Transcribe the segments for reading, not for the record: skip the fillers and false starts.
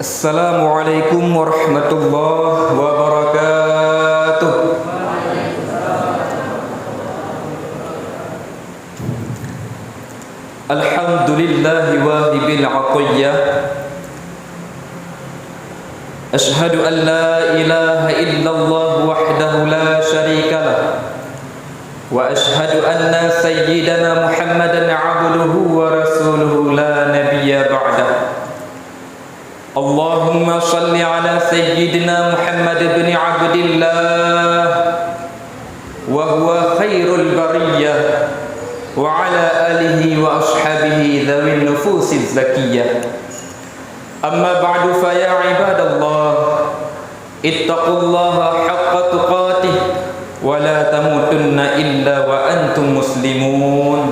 Assalamualaikum warahmatullahi wabarakatuh. Alhamdulillahi wahibil atiyah. Ashhadu an la ilaha illallah wahdahu la syarika lah. Wa ashhadu anna sayyidana Muhammadan abduhu wa rasuluhu la nabiyya ba'dah. Allahumma salli ala sayyidina Muhammad ibn Abdillah wa huwa khairul bariyah wa ala alihi wa ashabihi dhawin nufusiz zakiyah. Amma ba'du fa ya ibadallah, ittaqullaha haqqa tuqatih wa la tamutunna illa wa antum muslimun.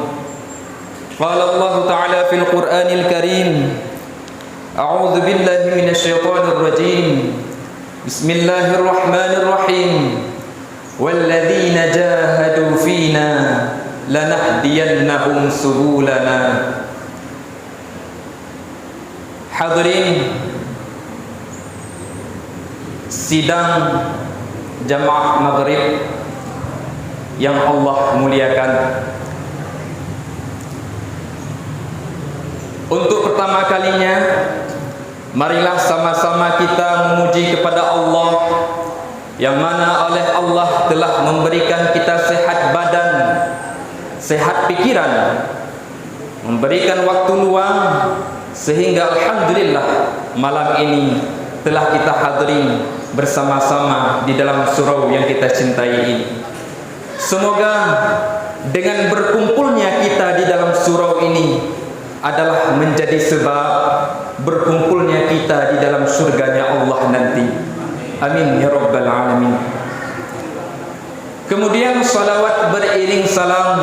Qala Allah ta'ala fil Qur'anil Karim, a'udzu billahi minasy syaithanir rajim. Bismillahirrahmanirrahim. Walladzina jahadu fina lanahdiyannahum subulana. Hadirin sidang jamaah maghrib yang Allah muliakan, untuk pertama kalinya marilah sama-sama kita memuji kepada Allah, yang mana oleh Allah telah memberikan kita sehat badan, sehat pikiran, memberikan waktu luang, sehingga alhamdulillah malam ini telah kita hadiri bersama-sama di dalam surau yang kita cintai ini. Semoga dengan berkumpulnya kita di dalam surau ini adalah menjadi sebab berkumpulnya kita di dalam surganya Allah nanti. Amin ya rabbal alamin. Kemudian salawat beriring salam,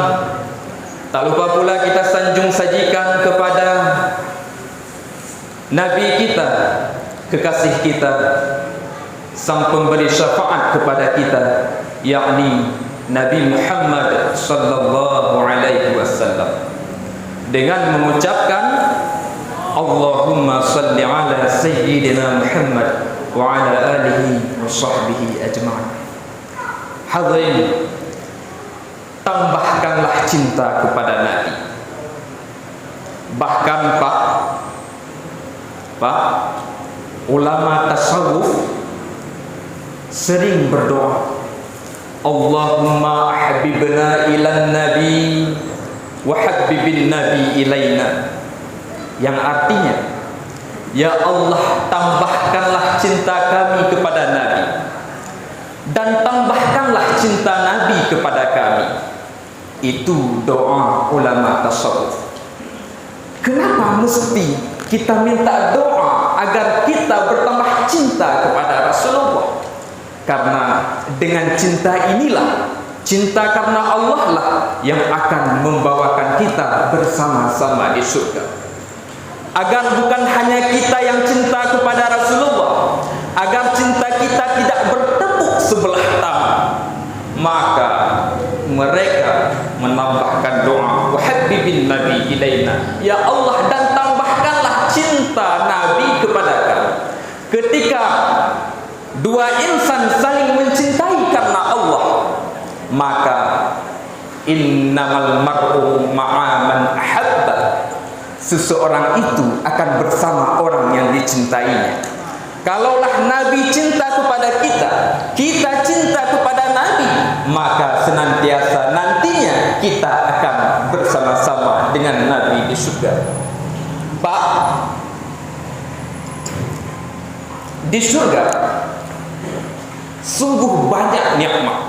tak lupa pula kita sanjung sajikan kepada Nabi kita, kekasih kita, sang pemberi syafaat kepada kita, yakni Nabi Muhammad sallallahu alaihi wasallam, dengan mengucapkan Allahumma salli ala sayyidina Muhammad wa ala alihi wa sahbihi ajma'in. Hadirin, tambahkanlah cinta kepada Nabi. Bahkan Pak, ulama tasawuf sering berdoa, Allahumma habibna ilan nabi wa habibin nabi ilaina, yang artinya, ya Allah, tambahkanlah cinta kami kepada Nabi dan tambahkanlah cinta Nabi kepada kami. Itu doa ulama tasawuf. Kenapa mesti kita minta doa agar kita bertambah cinta kepada Rasulullah? Karena dengan cinta inilah, cinta karena Allah lah yang akan membawakan kita bersama-sama di surga. Agar bukan hanya kita yang cinta kepada Rasulullah, agar cinta kita tidak bertepuk sebelah tangan, maka mereka menambahkan doa wa habibin nabi ilaina, ya Allah, dan tambahkanlah cinta Nabi kepada kami. Ketika dua insan saling mencintai karena Allah, maka innamal mar'u ma'a man ahabba, seseorang itu akan bersama orang yang dicintainya. Kalaulah Nabi cinta kepada kita, kita cinta kepada Nabi, maka senantiasa nantinya kita akan bersama-sama dengan Nabi di surga. Pak, di surga sungguh banyak nikmat.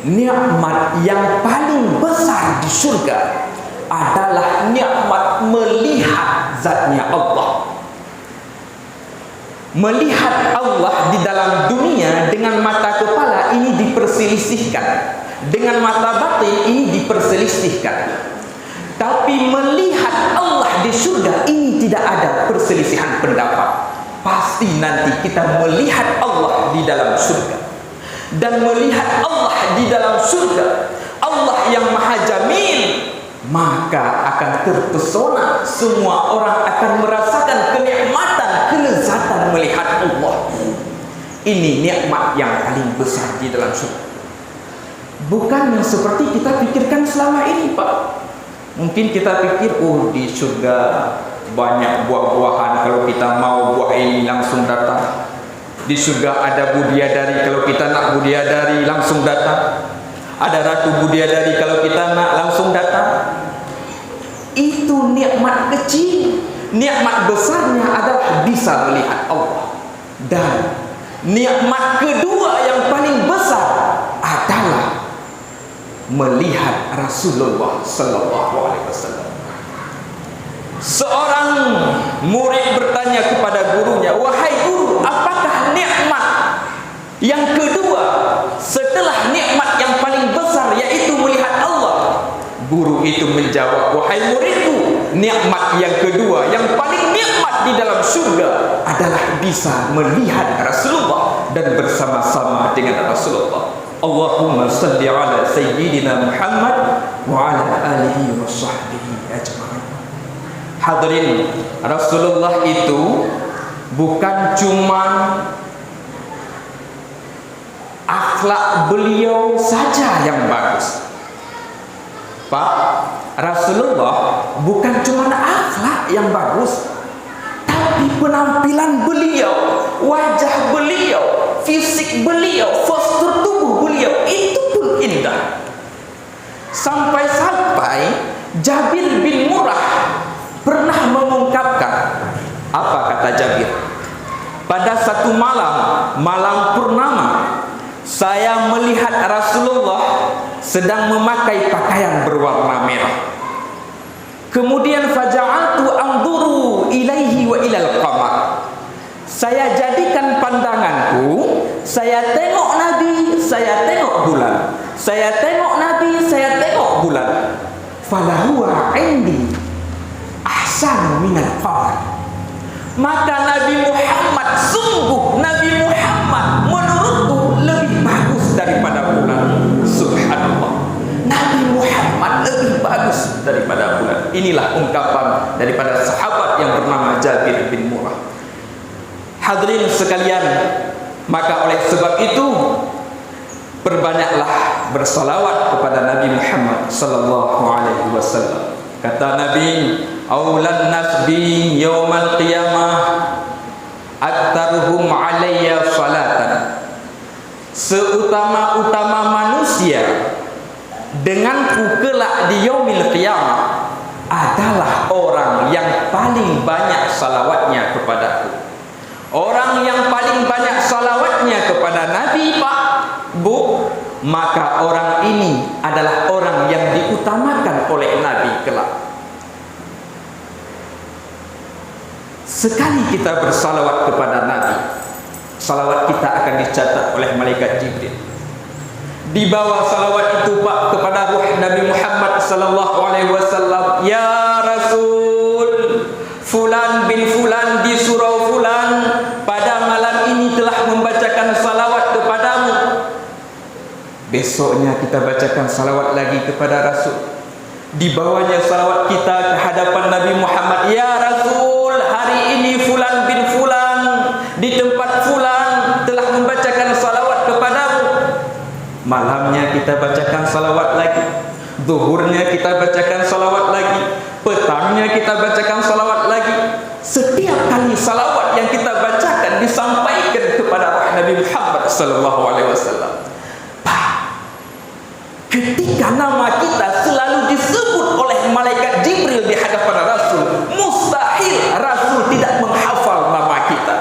Nikmat yang paling besar di surga adalah nikmat melihat zatnya Allah. Melihat Allah di dalam dunia dengan mata kepala ini diperselisihkan, dengan mata batin ini diperselisihkan. Tapi melihat Allah di surga ini tidak ada perselisihan pendapat. Pasti nanti kita melihat Allah di dalam surga. Dan melihat Allah di dalam surga, Allah yang maha jamil, maka akan terpesona. Semua orang akan merasakan kenikmatan, kelezatan melihat Allah. Ini nikmat yang paling besar di dalam surga. Bukan yang seperti kita pikirkan selama ini, Pak. Mungkin kita pikir, oh di surga banyak buah-buahan, kalau kita mau buah ini langsung datang. Di surga ada budiadari, kalau kita nak budiadari langsung datang. Ada ratu budiadari, kalau kita nak langsung datang. Itu nikmat kecil. Nikmat besarnya adalah bisa melihat Allah. Dan nikmat kedua yang paling besar adalah melihat Rasulullah sallallahu alaihi wasallam. Seorang murid bertanya kepada gurunya, "Wahai guru, apakah nikmat yang kedua setelah nikmat yang paling besar, yaitu melihat Allah?" Guru itu menjawab, "Wahai muridku, nikmat yang kedua yang paling nikmat di dalam surga adalah bisa melihat Rasulullah dan bersama-sama dengan Rasulullah." Allahumma salli ala sayyidina Muhammad wa ala alihi wa sahbihi ajma'in. Hadirin, Rasulullah itu bukan cuma akhlak beliau saja yang bagus, Pak. Rasulullah bukan cuma akhlak yang bagus, tapi penampilan beliau, wajah beliau, fisik beliau, postur tubuh beliau itu pun indah. Sampai-sampai Jabir bin Murrah pernah mengungkapkan, apa kata Jabir? Pada satu malam purnama, saya melihat Rasulullah sedang memakai pakaian berwarna merah. Kemudian faja'altu anzuru ilaihi wa ilal qamar. Saya jadikan pandanganku, saya tengok Nabi, saya tengok bulan. Saya tengok Nabi, saya tengok bulan. Falahu 'indi ahsan minal qamar. Maka Nabi Muhammad, sungguh Nabi Muhammad menurutku lebih bagus daripada bulan. Subhanallah, Nabi Muhammad lebih bagus daripada bulan. Inilah ungkapan daripada sahabat yang bernama Jabir bin Murrah. Hadirin sekalian, maka oleh sebab itu perbanyaklah bersalawat kepada Nabi Muhammad sallallahu alaihi wasallam. Kata Nabi, "Aulan nas bi yaumal qiyamah aktsaruhum alayya salatan." Seutama-utama manusia denganku kelak di yaumil qiyamah adalah orang yang paling banyak salawatnya kepadaku. Orang yang paling banyak salawatnya kepada Nabi, Pak, Bu, maka orang ini adalah orang yang diutamakan oleh Nabi kelak. Sekali kita bersalawat kepada Nabi, salawat kita akan dicatat oleh malaikat Jibril. Di bawah salawat itu, Pak, kepada ruh Nabi Muhammad sallallahu alaihi wasallam, "Ya Rasul, fulan bin fulan di surau fulan pada malam ini telah membacakan salawat kepadamu." Besoknya kita bacakan salawat lagi kepada Rasul. Di bawahnya salawat kita ke hadapan Nabi Muhammad, "Ya Rasul, hari ini fulan bin fulan di tempat fulan telah membacakan salawat kepadamu." Malamnya kita bacakan salawat lagi, zuhurnya kita bacakan salawat lagi, petangnya kita bacakan salawat lagi. Setiap kali salawat yang kita bacakan disampaikan kepada Nabi Muhammad sallallahu alaihi wasallam. Ketika nama kita selalu disebut oleh malaikat Jibril di hadapan Rasul, mustahil Rasul tidak menghafal nama kita.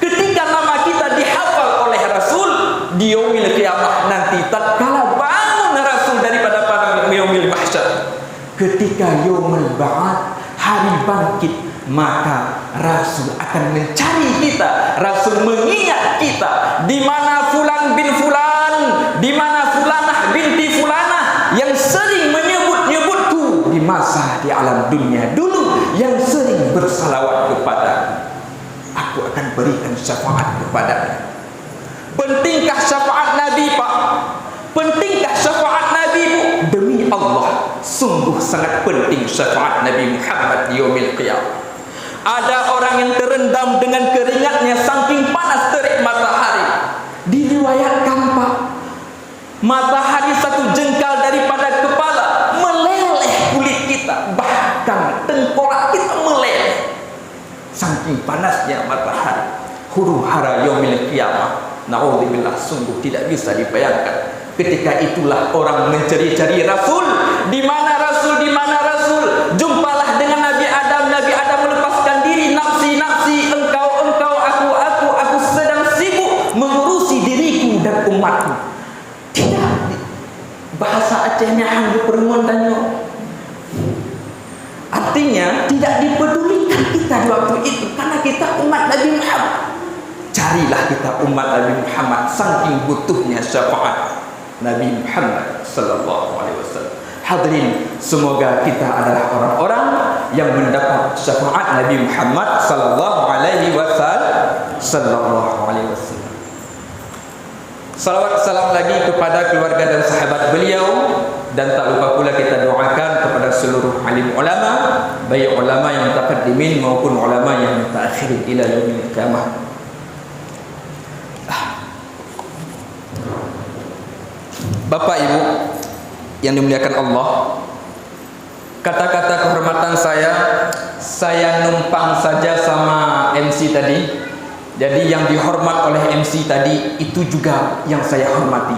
Ketika nama kita dihafal oleh Rasul di yaumil qiyamah nanti, tatkala bangun Rasul daripada yaumil mahsyar, ketika yaumul ba'ats, hari bangkit, maka Rasul akan mencari kita. Rasul mengingat kita, di mana fulan bin fulan, di mana fulanah binti fulanah yang sering menyebut-nyebutku di masa di alam dunia dulu, yang sering bersalawat kepada aku, akan berikan syafaat kepadanya. Pentingkah syafaat Nabi, Pak? Pentingkah syafaat Nabi, Bu? Demi Allah, Sungguh sangat penting syafaat Nabi Muhammad di yaumil qiyamah. Ada orang yang terendam dengan keringatnya saking panas terik matahari. Diriwayatkan Pak, matahari satu jengkal daripada kepala meleleh kulit kita, bahkan tengkorak kita meleleh saking panasnya matahari. Huru hara yaumil qiyamah, naudzubillah, sungguh tidak bisa dibayangkan. Ketika itulah orang mencari-cari Rasul. Di mana Rasul? Di mana Rasul? Jumpalah dengan Nabi Adam. Nabi Adam melepaskan diri. Nafsi, nafsi, engkau, engkau, aku sedang sibuk mengurusi diriku dan umatku. Tidak. Bahasa Acehnya hanggu perempuan danyo. Artinya tidak dipedulikan kita di waktu itu, karena kita umat Nabi Muhammad. Carilah kita umat Nabi Muhammad, saking butuhnya syafaat Nabi Muhammad sallallahu alaihi wasallam. Hadirin, semoga kita adalah orang-orang yang mendapat syafaat Nabi Muhammad sallallahu alaihi wasallam. Salawat salam lagi kepada keluarga dan sahabat beliau, dan tak lupa pula kita doakan kepada seluruh alim ulama, baik ulama yang mutaqaddimin maupun ulama yang mutaakhirin ila yaumil qiyamah. Bapak Ibu yang dimuliakan Allah, kata-kata kehormatan saya numpang saja sama MC tadi. Jadi yang dihormat oleh MC tadi itu juga yang saya hormati.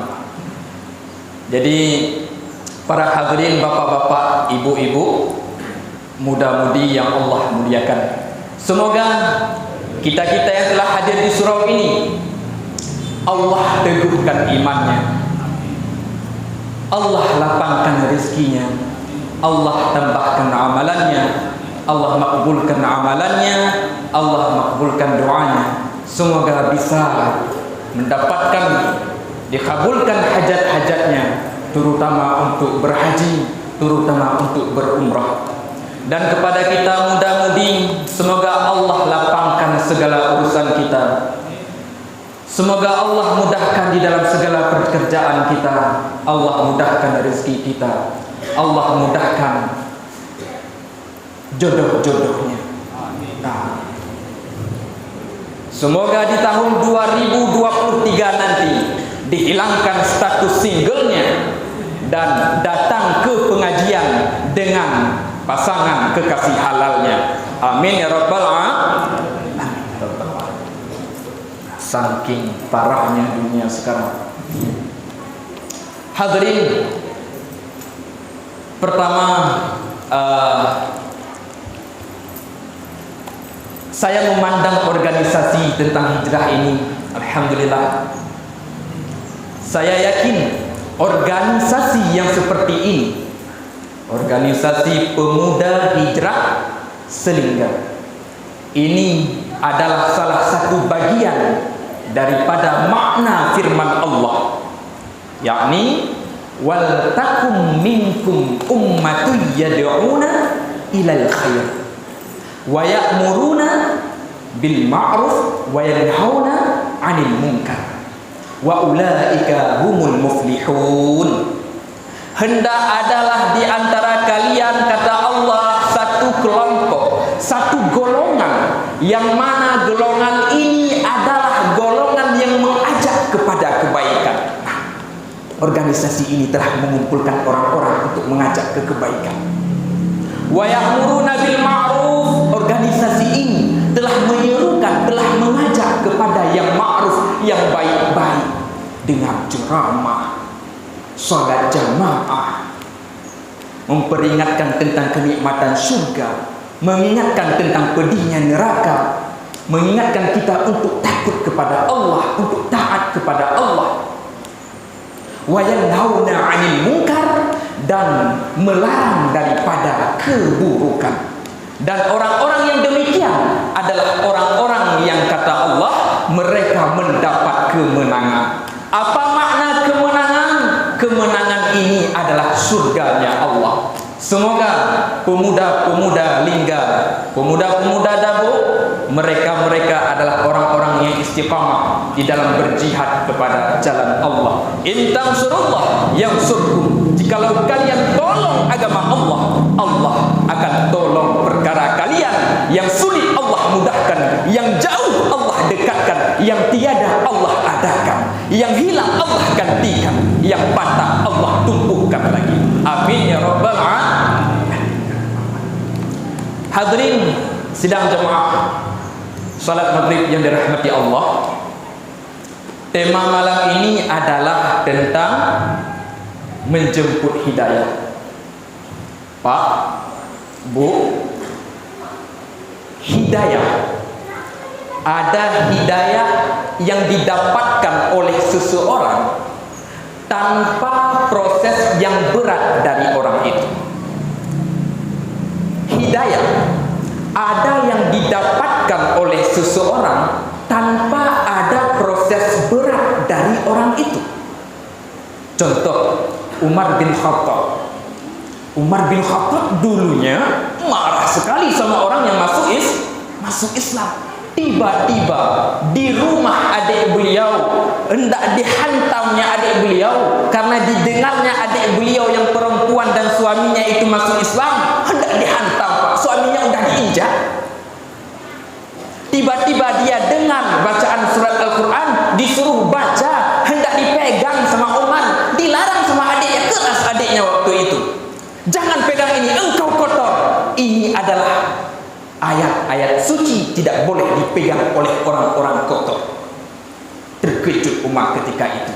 Jadi para hadirin, bapak-bapak, ibu-ibu, muda-mudi yang Allah muliakan, semoga kita-kita yang telah hadir di surau ini Allah teguhkan imannya, Allah lapangkan rezekinya, Allah tambahkan amalannya, Allah makbulkan amalannya, Allah makbulkan doanya. Semoga bisa mendapatkan dikabulkan hajat-hajatnya, terutama untuk berhaji, terutama untuk berumrah. Dan kepada kita muda-mudi, semoga Allah lapangkan segala urusan kita. Semoga Allah mudahkan di dalam segala pekerjaan kita. Allah mudahkan rezeki kita. Allah mudahkan jodoh-jodohnya. Nah, semoga di tahun 2023 nanti dihilangkan status singlenya dan datang ke pengajian dengan pasangan kekasih halalnya. Amin ya rabbal alamin. Saking parahnya dunia sekarang. Hadirin, pertama saya memandang organisasi tentang hijrah ini, alhamdulillah, saya yakin organisasi yang seperti ini, organisasi pemuda hijrah Selingga, ini adalah salah satu bagian daripada makna firman Allah, yakni wal takum minkum ummatun yad'una ilal khair wa ya'muruna bil ma'ruf wa yanhauna 'anil munkar wa ulaika humul muflihun. Hendak adalah di antara kalian, kata Allah, satu kelompok, satu golongan, yang mana golongan ini adalah golongan yang mengajak kepada kebaikan. Organisasi ini telah mengumpulkan orang-orang untuk mengajak ke kebaikan. Wa ya'muruna bil ma'ruf, organisasi ini telah menyerukan, telah mengajak kepada yang ma'ruf, yang baik-baik, dengan ceramah, salat jamaah, memperingatkan tentang kenikmatan surga, mengingatkan tentang pedihnya neraka, mengingatkan kita untuk takut kepada Allah, untuk taat kepada Allah. Wa yanhauna 'anil munkar, dan melarang daripada keburukan. Dan orang-orang yang demikian adalah orang-orang yang, kata Allah, mereka mendapat kemenangan. Apa makna kemenangan? Kemenangan ini adalah surganya Allah. Semoga pemuda-pemuda Lingga, pemuda-pemuda Dabo, mereka adalah orang-orang yang istiqamah di dalam berjihad kepada jalan Allah. In tansurullah yansurkum, jikalau kalian tolong agama Allah, Sidang jemaah salat maghrib yang dirahmati Allah, tema malam ini adalah tentang menjemput hidayah. Pak, Bu, hidayah, ada hidayah yang didapatkan oleh seseorang tanpa proses yang berat dari orang itu. Hidayah ada yang didapatkan oleh seseorang tanpa ada proses berat dari orang itu. Contoh, Umar bin Khattab. Umar bin Khattab dulunya marah sekali sama orang yang masuk Islam. Tiba-tiba di rumah adik beliau hendak dihantamnya adik beliau karena didengarnya adik beliau yang perempuan dan suaminya itu masuk Islam, hendak dihantam Pak. Suaminya udah diinjak. Tiba-tiba dia dengar bacaan surat Al-Quran, disuruh baca, hendak dipegang sama Umar, dilarang sama adiknya, keras adiknya waktu itu. Jangan pegang ini, engkau kotor. Ini adalah ayat-ayat suci, tidak boleh dipegang oleh orang-orang kotor. Terkejut Umar ketika itu.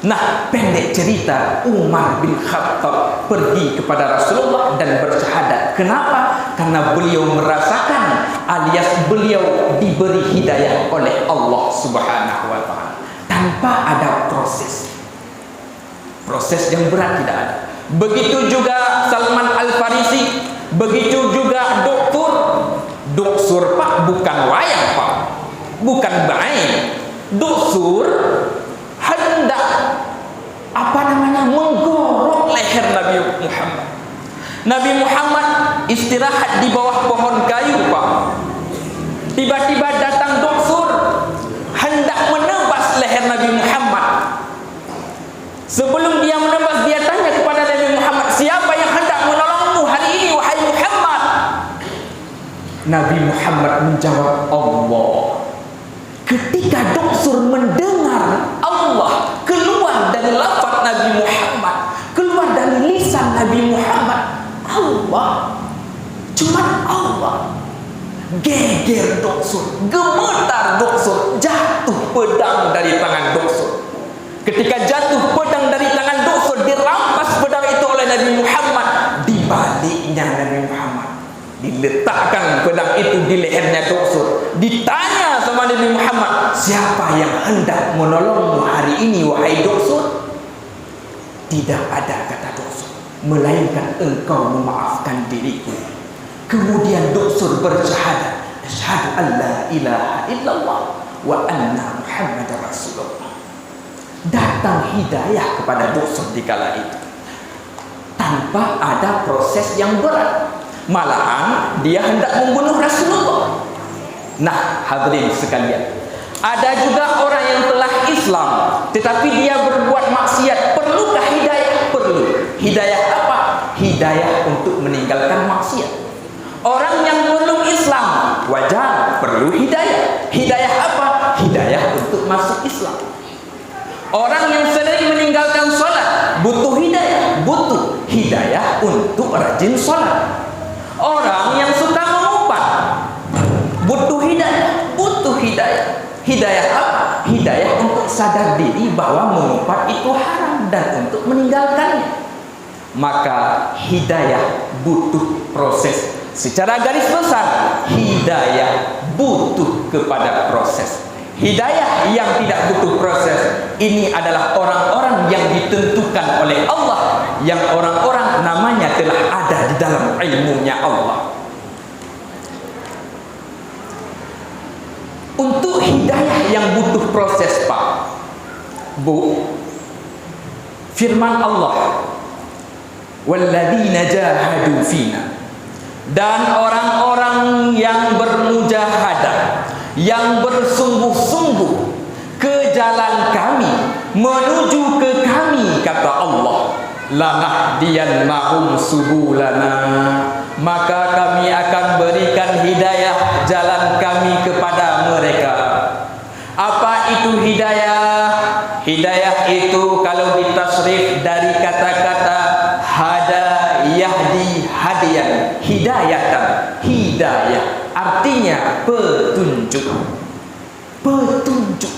Nah, pendek cerita, Umar bin Khattab pergi kepada Rasulullah dan bersyahadat. Kenapa? Karena beliau merasakan alias beliau diberi hidayah oleh Allah Subhanahu wa ta'ala tanpa ada proses yang berat, tidak ada. Begitu juga Salman Al-Farisi, begitu juga dokter Pak, bukan wayang Pak, bukan baik. Dokter hendak menggorok leher Nabi Muhammad. Nabi Muhammad istirahat di bawah pohon kayu Pak. Tiba-tiba datang dokter hendak menebas leher Nabi Muhammad. Sebelum dia menebas, dia tanya kepada Nabi Muhammad, siapa yang hendak menolongmu hari ini wahai Muhammad? Nabi Muhammad menjawab, Allah. Ketika dokter mendengar Allah keluar dari lafaz Nabi Muhammad, keluar dari lisan Nabi Muhammad, Allah, cuma Allah, geger dokter, gemetar dokter, jatuh pedang dari tangan dokter. Ketika jatuh pedang dari tangan dokter, dirampas pedang itu oleh Nabi Muhammad. Di baliknya Nabi Muhammad diletakkan pedang itu di lehernya dokter. Ditanya sama Nabi Muhammad, siapa yang hendak menolongmu hari ini wahai dokter? Tidak ada, kata dokter, melainkan engkau memaafkan diriku. Kemudian dokter bersyahadat, asyhadu an la ilaha illallah wa anna Muhammadar Rasulullah. Datang hidayah kepada dokter di kala itu tanpa ada proses yang berat. Malahan dia hendak membunuh Rasulullah. Nah, hadirin sekalian, ada juga orang yang telah Islam tetapi dia berbuat maksiat. Perlukah hidayah? Perlu. Hidayah apa? Hidayah untuk meninggalkan maksiat. Orang yang belum Islam wajar perlu hidayah. Hidayah apa? Hidayah untuk masuk Islam. Orang yang sering meninggalkan sholat butuh hidayah. Butuh hidayah untuk rajin sholat. Orang yang suka mengumpat butuh hidayah. Butuh hidayah. Hidayah apa? Hidayah untuk sadar diri bahwa mengumpat itu haram dan untuk meninggalkannya. Maka hidayah butuh proses. Secara garis besar, hidayah butuh kepada proses. Hidayah yang tidak butuh proses ini adalah orang-orang yang ditentukan oleh Allah, yang orang-orang namanya telah ada di dalam ilmunya Allah. Untuk hidayah yang butuh proses Pak, Bu, firman Allah, walladzina jahadu fina, dan orang-orang yang bermujahadah, yang bersungguh-sungguh ke jalan kami, menuju ke kami, kata Allah, lanahdiyannahum subulana, maka kami akan berikan hidayah jalan kami kepada mereka. Apa itu hidayah? Hidayah itu kalau ditasrif dari kata-kata hada yahdi hadiyan, hidayatan, hidayah hanya petunjuk. Petunjuk.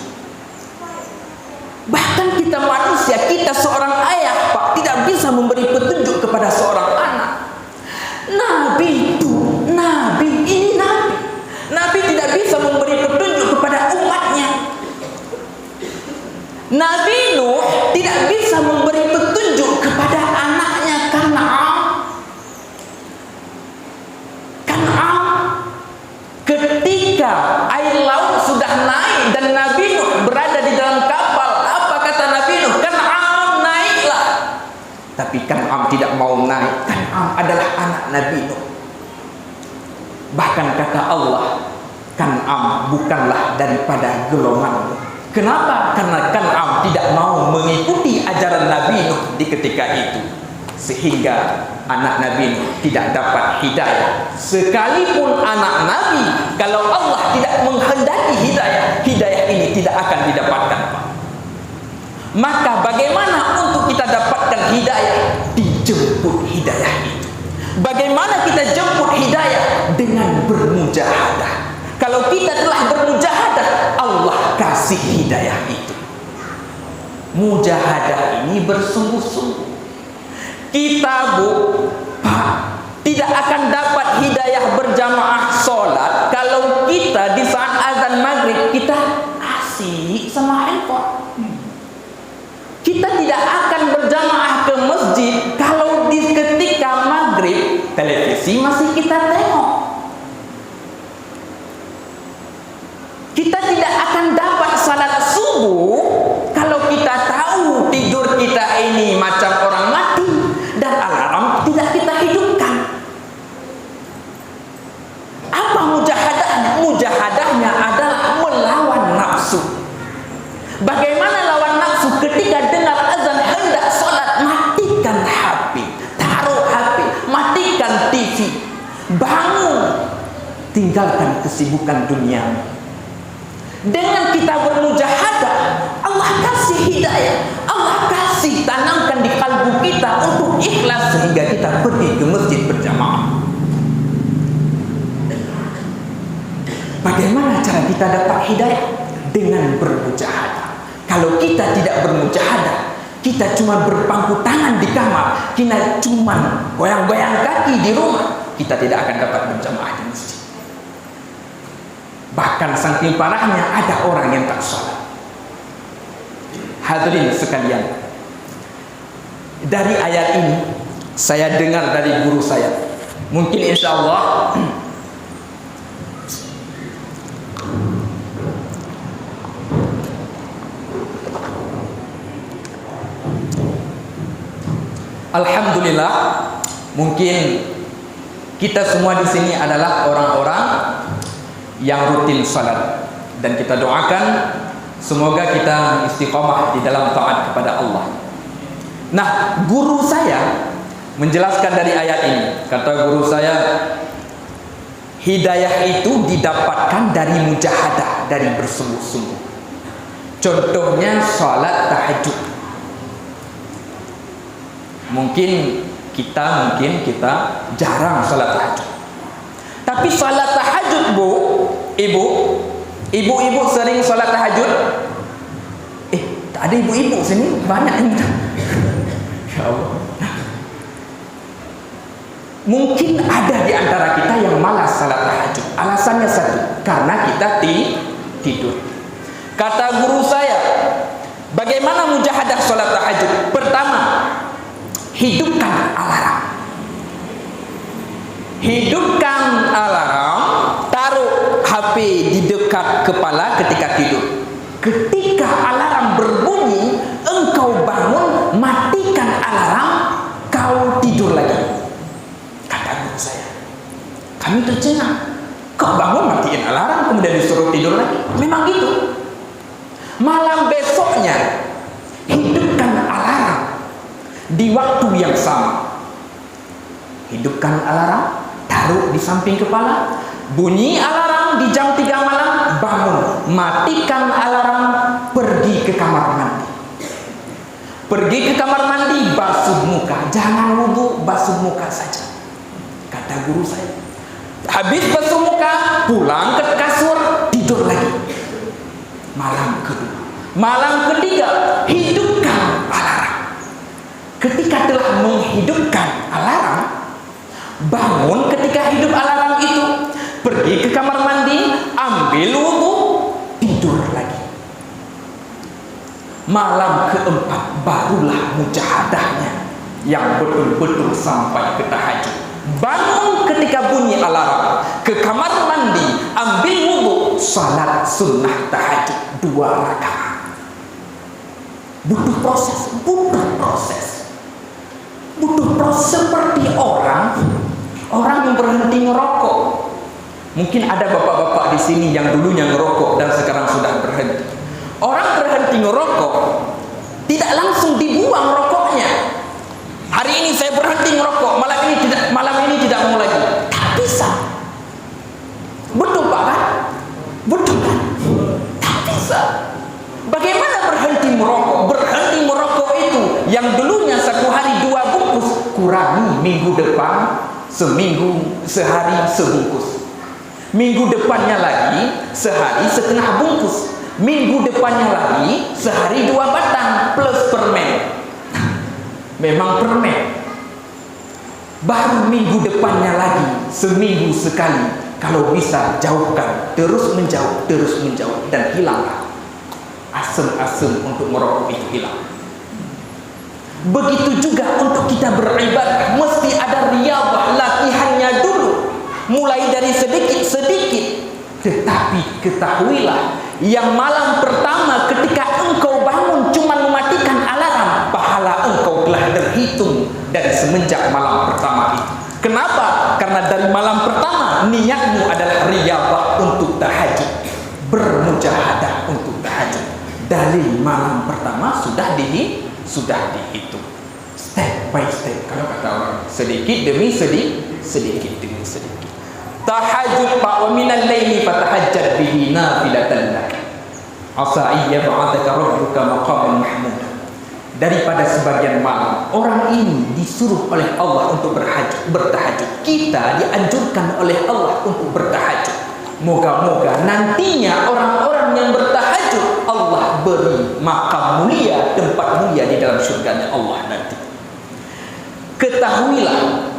Bahkan kita manusia, kita seorang ayah, Pak, tidak bisa memberi petunjuk kepada seorang anak. Nabi itu, Nabi ini Nabi. Nabi tidak bisa memberi petunjuk kepada umatnya. Nabi Nuh tidak bisa memberi petunjuk kepada anaknya Kan'an. Ketika air laut sudah naik dan Nabi Nuh berada di dalam kapal, apa kata Nabi Nuh? Kan'an, naiklah. Tapi Kan'an tidak mau naik. Kan'an adalah anak Nabi Nuh. Bahkan kata Allah, Kan'an bukanlah daripada golonganmu. Kenapa? Karena Kan'an tidak mau mengikuti ajaran Nabi Nuh di ketika itu, sehingga anak Nabi Nuh tidak dapat hidayah. Sekalipun anak Nabi, kalau Allah tidak menghendaki hidayah, hidayah ini tidak akan didapatkan, Pak. Maka bagaimana untuk kita dapatkan hidayah? Dijemput hidayah itu. Bagaimana kita jemput hidayah? Dengan bermujahadah. Kalau kita telah bermujahadah, Allah kasih hidayah itu. Mujahadah ini bersungguh-sungguh. Kita, Bu, Pak, tidak akan dapat hidayah berjamaah sholat kalau kita di saat azan maghrib kita asik sama handphone. Kita tidak akan berjamaah ke masjid kalau di ketika maghrib televisi masih kita tengok. Kita tidak akan dapat salat subuh kalau kita tahu tidur kita ini macam orang mati dan alarm tidak kita hidupkan. Apa mujahadahnya? Mujahadahnya adalah melawan nafsu. Bagaimana lawan nafsu? Ketika dengar azan hendak salat, matikan HP, taruh HP, matikan TV, bangun, tinggalkan kesibukan dunia. Dengan kita bermujahadah, Allah kasih hidayah, Allah kasih tanamkan di kalbu kita untuk ikhlas sehingga kita pergi ke masjid berjamaah. Bagaimana cara kita dapat hidayah? Dengan bermujahadah. Kalau kita tidak bermujahadah, kita cuma berpangku tangan di kamar, kita cuma goyang-goyang kaki di rumah, kita tidak akan dapat berjamaah di masjid. Bahkan saking parahnya ada orang yang tak sholat. Hadirin sekalian, dari ayat ini saya dengar dari guru saya. Mungkin insya Allah alhamdulillah, mungkin kita semua di sini adalah orang-orang yang rutin salat, dan kita doakan semoga kita istiqamah di dalam taat kepada Allah. Nah, guru saya menjelaskan dari ayat ini. Kata guru saya, hidayah itu didapatkan dari mujahadah, dari bersungguh-sungguh. Contohnya salat tahajud. Mungkin kita jarang salat tahajud. Tapi salat tahajud, Bu, ibu-ibu sering salat tahajud? Tak ada ibu-ibu sini, banyak yang ya Allah. Mungkin ada di antara kita yang malas salat tahajud. Alasannya satu, karena kita tidur. Kata guru saya, bagaimana mujahadah salat tahajud? Pertama, hidupkan alarm. Hidupkan alarm, taruh HP di dekat kepala ketika tidur. Ketika alarm berbunyi, engkau bangun, matikan alarm, kau tidur lagi. Kata guru saya, kami tercengang. Kau bangun, matiin alarm, kemudian disuruh tidur lagi. Memang gitu. Malam besoknya, hidupkan alarm di waktu yang sama. Hidupkan alarm, taruh di samping kepala, bunyi alarm di jam 3 malam, bangun, matikan alarm, pergi ke kamar mandi. Pergi ke kamar mandi, basuh muka, jangan wudhu, basuh muka saja. Kata guru saya, Habis basuh muka, pulang ke kasur, tidur lagi. Malam kedua, malam ketiga, hidupkan alarm. Ketika telah menghidupkan alarm, bangun ketika hidup alarm itu, pergi ke kamar mandi, ambil wudu, tidur lagi. Malam keempat barulah mujahadahnya yang betul-betul sampai ke tahajud. Bangun ketika bunyi alarm, ke kamar mandi, ambil wudu, salat sunnah tahajud 2 rakaat. Butuh proses, seperti orang yang berhenti ngerokok. Mungkin ada bapak-bapak di sini yang dulunya ngerokok dan sekarang sudah berhenti. Orang berhenti ngerokok tidak langsung dibuang rokoknya. Hari ini saya berhenti ngerokok, malam ini tidak mau lagi. Tak bisa. Betul Pak kan? Betul kan? Tak bisa. Bagaimana berhenti merokok? Berhenti merokok itu yang dulunya 1 hari 2 bungkus, kurangi minggu depan sehari sebungkus. Minggu depannya lagi sehari setengah bungkus. Minggu depannya lagi sehari 2 batang plus permen. Memang permen. Baru minggu depannya lagi seminggu sekali. Kalau bisa jauhkan, terus menjauh dan hilanglah. Asam-asam untuk merokok itu hilang. Begitu juga untuk kita beribadah, mesti ada riyadhah, latihannya dulu. Mulai dari sedikit-sedikit. Tetapi ketahuilah, yang malam pertama ketika engkau bangun cuma mematikan alarm, pahala engkau telah terhitung dari semenjak malam pertama itu. Kenapa? Karena dari malam pertama niatmu adalah riyadhah untuk tahajud, bermujahadah untuk tahajud. Dari malam pertama sudah dihitung. Step by step, kalau kata orang, sedikit demi sedikit. Tahajud wa minal laili fatahajjad bihi nafilatan lak. Asa ayyab'athaka rabbuka maqaman mahmud. Daripada sebagian malam, orang ini disuruh oleh Allah untuk bertahajud. Kita dianjurkan oleh Allah untuk bertahajud. Moga-moga nantinya orang-orang yang bertahajud Allah beri makam mulia, tempat mulia di dalam surganya Allah nanti. Ketahuilah,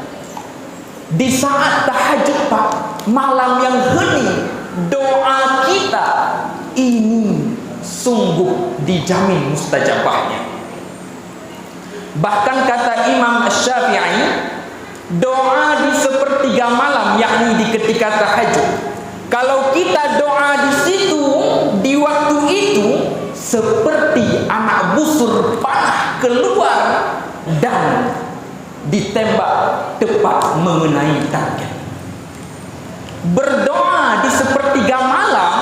di saat tahajud Pak, malam yang hening, doa kita ini sungguh dijamin mustajabahnya. Bahkan kata Imam Asy-Syafi'i, doa di sepertiga malam, yakni di ketika tahajud, kalau kita doa di situ, di waktu itu, seperti anak busur panah keluar dan ditembak tepat mengenai target. Berdoa di sepertiga malam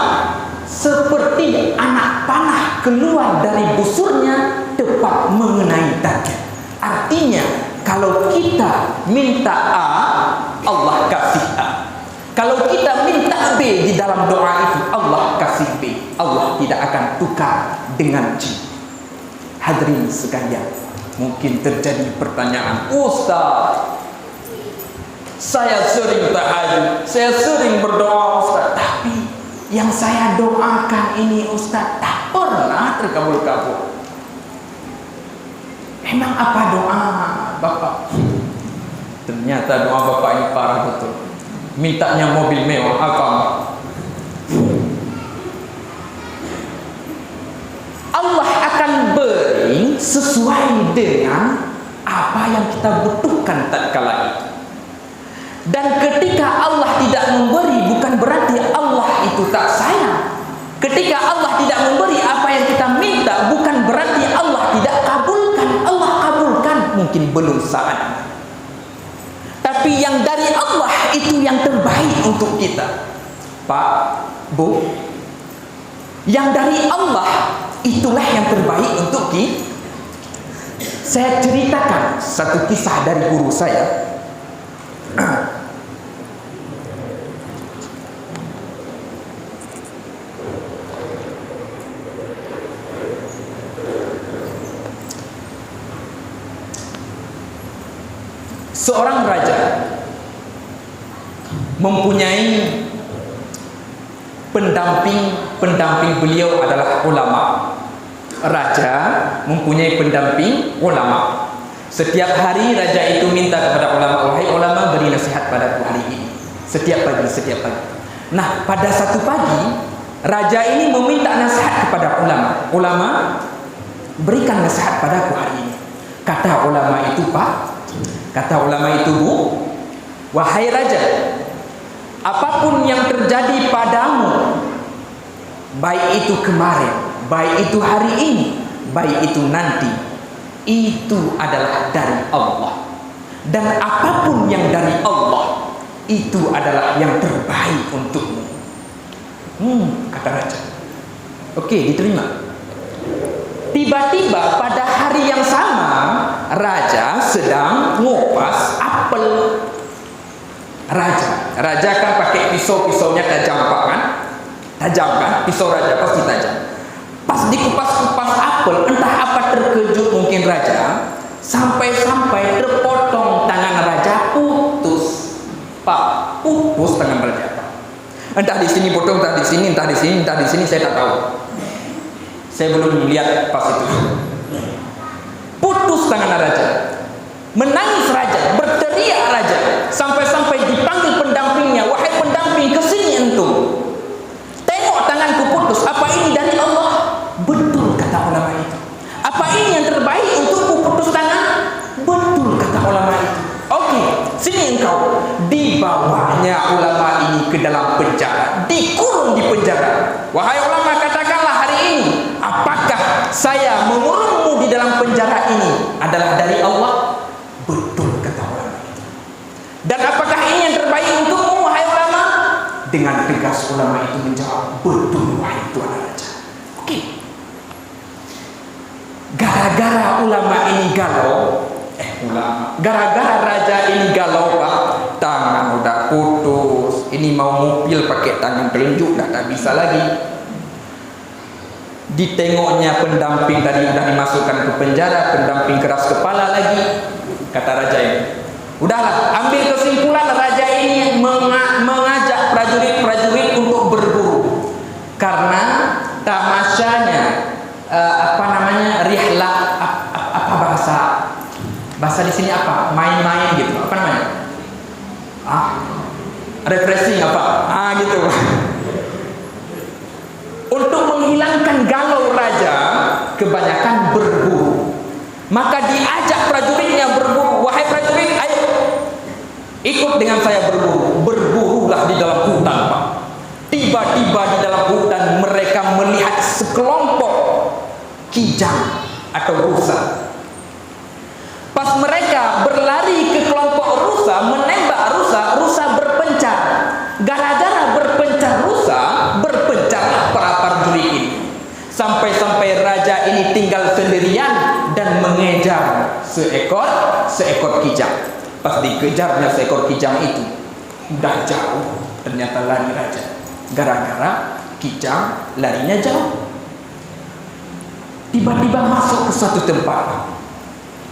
seperti anak panah keluar dari busurnya tepat mengenai target. Artinya kalau kita minta A, Allah kasih A. Kalau kita minta B di dalam doa itu, Allah kasih B. Allah tidak akan tukar dengan C. Hadirin sekalian, mungkin terjadi pertanyaan, Ustaz, saya sering tahajud, saya sering berdoa Ustaz, tapi yang saya doakan ini Ustaz tak pernah terkabul-kabul. Memang apa doa Bapak? Ternyata doa Bapak ini parah betul. Mintanya mobil mewah, apa? Allah akan beri sesuai dengan apa yang kita butuhkan tatkala itu. Dan ketika Allah tidak memberi, bukan berarti Allah itu tak sayang. Ketika Allah tidak memberi apa yang kita minta, bukan berarti Allah tidak kabulkan. Allah kabulkan, mungkin belum saatnya. Tapi yang dari Allah itu yang terbaik untuk kita. Pak, Bu, yang dari Allah itulah yang terbaik untuk kita. Saya ceritakan satu kisah dari guru saya. Seorang raja mempunyai pendamping beliau adalah ulama. Raja mempunyai pendamping ulama. Setiap hari raja itu minta kepada ulama, wahai ulama, beri nasihat padaku hari ini. Setiap pagi. Nah, pada satu pagi raja ini meminta nasihat kepada ulama. Ulama, berikan nasihat padaku hari ini. Kata ulama itu, Bu, wahai raja, apapun yang terjadi padamu, baik itu kemarin, baik itu hari ini, baik itu nanti, itu adalah dari Allah. Dan apapun yang dari Allah, itu adalah yang terbaik untukmu. Kata raja. Oke, diterima. Tiba-tiba pada hari yang sama, raja sedang ngupas apel. Raja kan pakai pisaunya tajam kan? Tajam kan? Pisau raja pasti tajam. Pas dikupas-kupas apel, entah apa terkejut mungkin raja, sampai terpotong tangan raja, putus. Pak, putus tangan raja. Entah di sini potong, entah di sini, saya tak tahu. Saya belum lihat pas itu. Putus tangan raja. Menangis raja, berteriak raja, sampai dipanggil pendampingnya, wahai pendamping, kesini entum. Tengok tanganku putus, apa ini dari Allah? Betul, kata ulama itu. Apa ini yang terbaik untukku, putus tangan? Betul, kata ulama itu. Oke, sini engkau. Dibawanya ulama ini ke dalam penjara, dikurung di penjara. Wahai ulama, katakanlah hari ini, apakah saya mengurungmu di dalam penjara ini adalah dari Allah? Betul, kata ulama itu. Dan apakah ini yang terbaik untukmu, wahai ulama? Dengan tegas ulama itu menjawab, betul, wahai tuan raja. Oke. Gara-gara ulama ini galau, gara-gara raja ini galau, Pak, tangan udah putus, ini mau ngupil pakai tangan telunjuk tak bisa lagi. Ditengoknya pendamping tadi udah dimasukkan ke penjara, pendamping keras kepala lagi. Kata raja ini, udahlah, ambil kesimpulan, raja ini mengajak prajurit-prajurit untuk berburu. Karena tamasyanya rihlah, apa bahasa di sini apa? Main-main gitu. Apa namanya? Refreshing apa? Gitu. Untuk menghilangkan galau raja, kebanyakan berburu. Maka diajak prajuritnya berburu. Wahai prajurit, ayo ikut dengan saya berburu. Berburulah di dalam hutan, Pak. Tiba-tiba di dalam hutan mereka melihat sekelompok kijang atau rusa. Pas mereka berlari ke kelompok rusa, menembak rusa berpencar. Gara-gara berpencar rusa, berpencarlah para prajurit ini. Sampai raja ini tinggal sendirian dan mengejar seekor kijang. Pas dikejarnya seekor kijang itu, udah jauh, ternyata lari raja. Gara-gara kijang larinya jauh. Tiba-tiba masuk ke suatu tempat.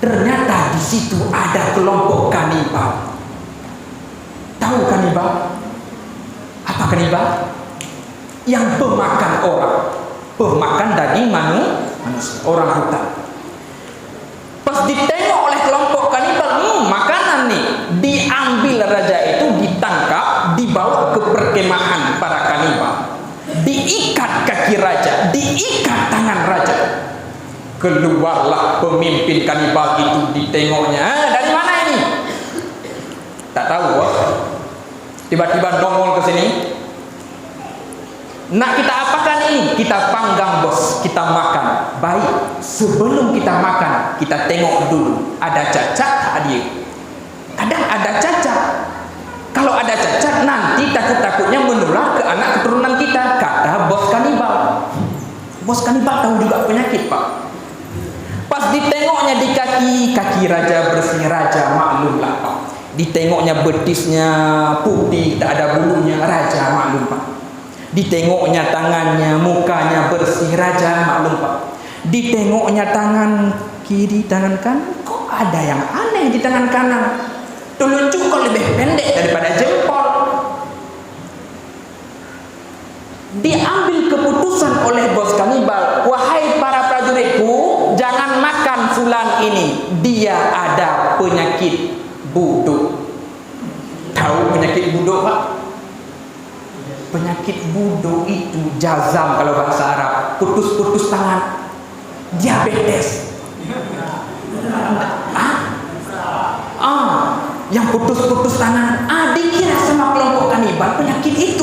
Ternyata di situ ada kelompok kanibal. Tahu kanibal? Apa kanibal? Yang pemakan orang, pemakan daging manusia, orang hutan. Pas ditengok oleh kelompok kanibal, makanan nih, diambil raja itu, ditangkap, dibawa ke perkemahan para kanibal. Diikat kaki raja, diikat tangan raja. Keluarlah pemimpin kanibal itu, ditengoknya, dari mana ini? Tak tahu, tiba-tiba nongol ke sini. Nak kita apakan ini? Kita panggang, bos, kita makan. Baik, sebelum kita makan, kita tengok dulu ada cacat tak dia. Kadang ada cacat. Kalau ada cacat, nanti takut-takutnya menular ke anak keturunan kita, kata bos kanibal. Bos kanibal tahu juga penyakit, Pak. Pas ditengoknya di kaki raja bersih, raja maklum lah, Pak. Ditengoknya betisnya putih, tak ada bulunya, raja maklum, Pak. Ditengoknya tangannya, mukanya bersih, raja maklum, Pak. Ditengoknya tangan kiri, tangan kanan, kok ada yang aneh di tangan kanan. Telunjuk kok lebih pendek daripada jempol. diambil keputusan oleh bos kanibal, wahai para prajuritku, jangan makan fulan ini, dia ada penyakit buduk. Tahu penyakit buduk, Pak? Penyakit buduk itu jazam kalau bahasa Arab, putus-putus tangan, diabetes. Yang putus-putus tangan, dikira sama kelompok kanibal penyakit itu.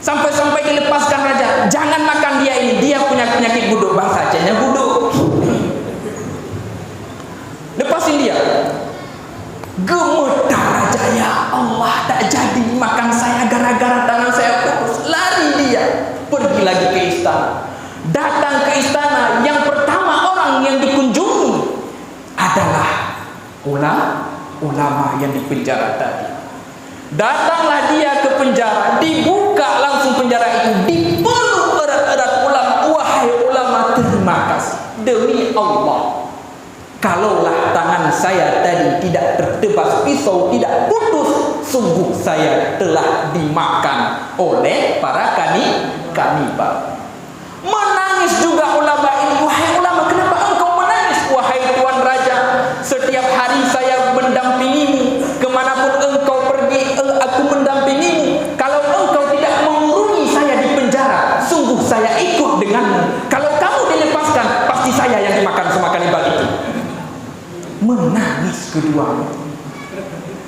Sampai-sampai dilepaskan raja, jangan makan dia ini, dia punya penyakit buduk, bahasa Acehnya buduk. Lepasin dia. Gemetar raja, ya Allah, tak jadi makan saya gara-gara tangan saya putus. Lari dia, pergi lagi ke istana. Datang ke istana, yang pertama orang yang dikunjungi adalah ulama yang di penjara tadi. Datanglah dia ke penjara, dibuka langsung penjara itu, dipeluk erat-erat ulama. Wahai ulama, terima kasih. Demi Allah, kalaulah tangan saya tadi tidak tertebas pisau, tidak putus, sungguh saya telah dimakan oleh para kanibal. Menangis juga ulama ini. Wahai ulama, kenapa engkau menangis? Wahai Tuan Raja, setiap hari saya mendampingimu, kemanapun engkau pergi, aku mendampingimu. Kalau engkau tidak mengurungi saya di penjara, sungguh saya ikut denganmu. Kalau kamu dilepaskan, pasti saya yang dimakan sama kanibal itu. Menangis keduanya.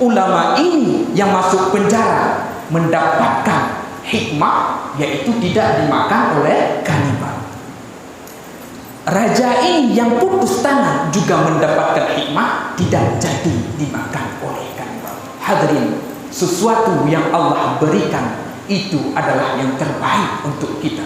Ulama ini yang masuk penjara mendapatkan hikmah, yaitu tidak dimakan oleh kanibal. Raja ini yang putus tangan juga mendapatkan hikmah, tidak jadi dimakan oleh kanibal. Hadirin, sesuatu yang Allah berikan itu adalah yang terbaik untuk kita.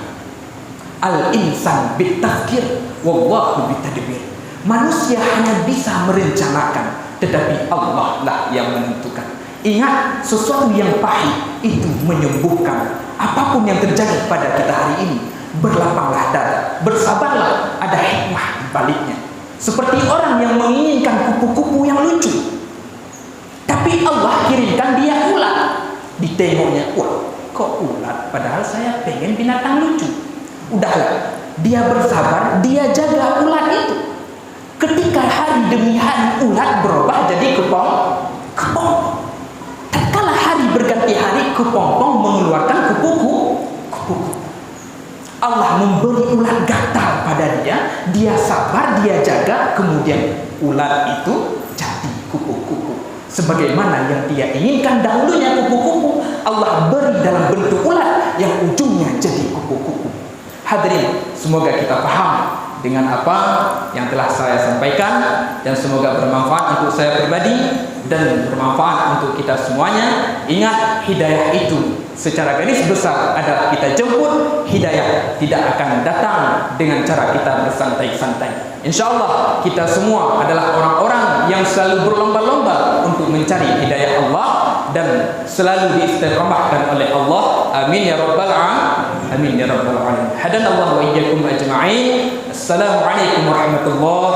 Al-insan bitafkir, wallahu bitadbir. Manusia hanya bisa merencanakan, tetapi Allah lah yang menentukan. Ingat, sesuatu yang pahit itu menyembuhkan. Apapun yang terjadi pada kita hari ini, berlapanglah dada, bersabarlah, ada hikmah di baliknya. Seperti orang yang menginginkan kupu-kupu yang lucu, tapi Allah kirimkan dia ulat. Ditengoknya, wah, kok ulat? Padahal saya pengen binatang lucu. Udahlah, dia bersabar, dia jaga ulat itu. Ketika hari demi hari ulat berubah jadi kepompong. Tatkala hari berganti hari, kepompong mengeluarkan kupu-kupu. Allah memberi ulat gatal pada dia, dia sabar, dia jaga, kemudian ulat itu jadi kupu-kupu. Sebagaimana yang dia inginkan dahulunya kupu-kupu, Allah beri dalam bentuk ulat yang ujungnya jadi kupu-kupu. Hadirin, semoga kita paham dengan apa yang telah saya sampaikan, dan semoga bermanfaat untuk saya pribadi dan bermanfaat untuk kita semuanya. Ingat, hidayah itu secara garis besar adalah kita jemput. Hidayah tidak akan datang dengan cara kita bersantai-santai. InsyaAllah kita semua adalah orang-orang yang selalu berlomba-lomba untuk mencari hidayah Allah dan selalu diistiqamahkan oleh Allah. Amin ya rabbal alamin. Amin ya rabbal alamin. Hadanallahu wa iyyakum ajma'in. Assalamualaikum warahmatullahi